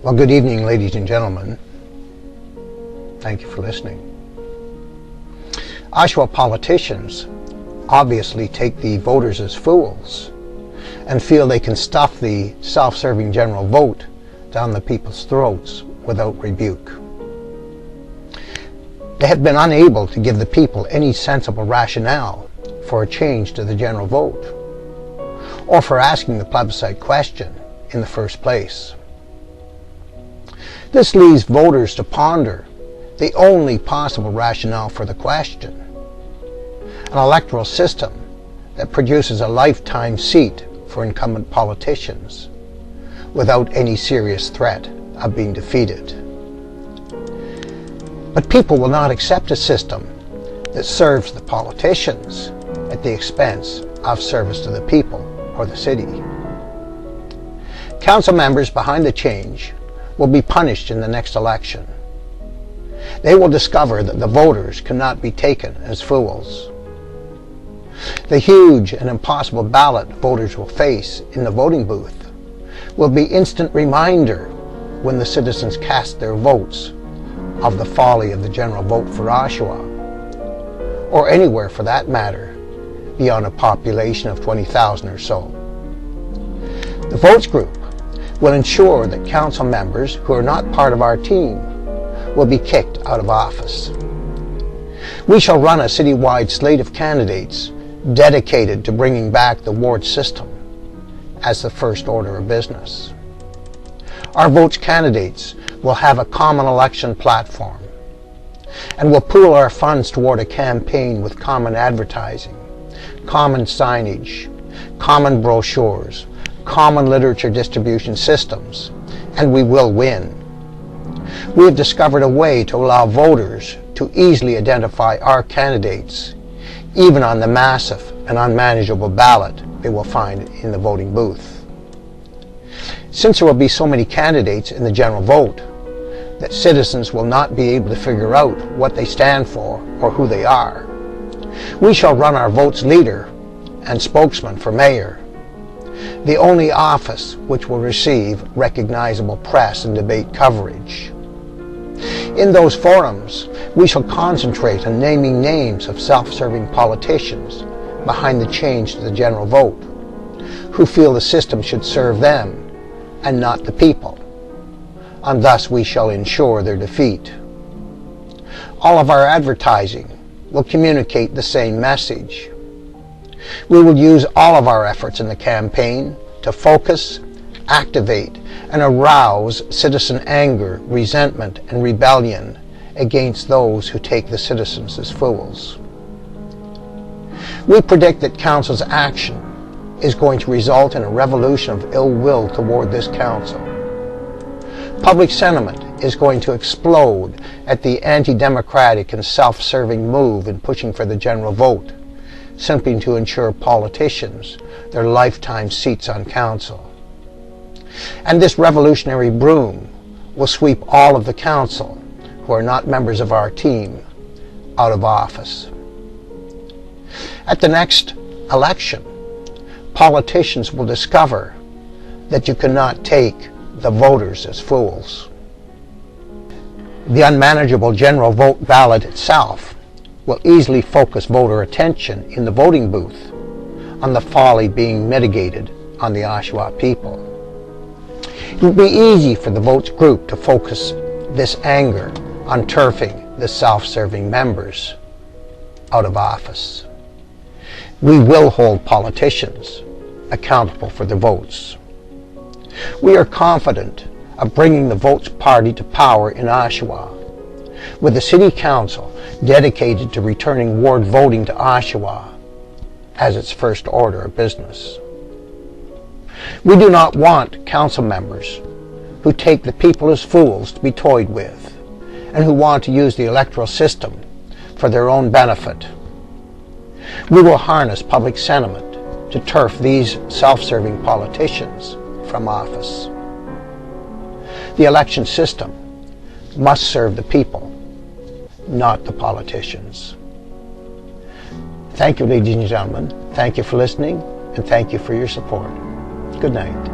Well, good evening, ladies and gentlemen. Thank you for listening. Oshawa politicians obviously take the voters as fools and feel they can stuff the self-serving general vote down the people's throats without rebuke. They have been unable to give the people any sensible rationale for a change to the general vote, or for asking the plebiscite question in the first place. This leaves voters to ponder the only possible rationale for the question: an electoral system that produces a lifetime seat for incumbent politicians without any serious threat of being defeated. But people will not accept a system that serves the politicians at the expense of service to the people or the city. Council members behind the change will be punished in the next election. They will discover that the voters cannot be taken as fools. The huge and impossible ballot voters will face in the voting booth will be instant reminder when the citizens cast their votes of the folly of the general vote for Oshawa, or anywhere for that matter, beyond a population of 20,000 or so. The Votes Group will ensure that council members who are not part of our team will be kicked out of office. We shall run a citywide slate of candidates dedicated to bringing back the ward system as the first order of business. Our Votes candidates will have a common election platform and will pool our funds toward a campaign with common advertising, common signage, common brochures, common literature distribution systems, and we will win. We have discovered a way to allow voters to easily identify our candidates, even on the massive and unmanageable ballot they will find in the voting booth. Since there will be so many candidates in the general vote that citizens will not be able to figure out what they stand for or who they are, we shall run our votes leader and spokesman for mayor, the only office which will receive recognizable press and debate coverage. In those forums, we shall concentrate on naming names of self-serving politicians behind the change to the general vote, who feel the system should serve them and not the people, and thus we shall ensure their defeat. All of our advertising will communicate the same message. We will use all of our efforts in the campaign to focus, activate, and arouse citizen anger, resentment, and rebellion against those who take the citizens as fools. We predict that council's action is going to result in a revolution of ill will toward this council. Public sentiment is going to explode at the anti-democratic and self-serving move in pushing for the general vote, simply to ensure politicians their lifetime seats on council. And this revolutionary broom will sweep all of the council who are not members of our team out of office. At the next election, politicians will discover that you cannot take the voters as fools. The unmanageable general vote ballot itself will easily focus voter attention in the voting booth on the folly being mitigated on the Oshawa people. It will be easy for the Votes Group to focus this anger on turfing the self-serving members out of office. We will hold politicians accountable for their votes. We are confident of bringing the Votes Party to power in Oshawa, with the City Council dedicated to returning ward voting to Oshawa as its first order of business. We do not want council members who take the people as fools to be toyed with and who want to use the electoral system for their own benefit. We will harness public sentiment to turf these self-serving politicians from office. The election system must serve the people, not the politicians. Thank you, ladies and gentlemen. Thank you for listening, and thank you for your support. Good night.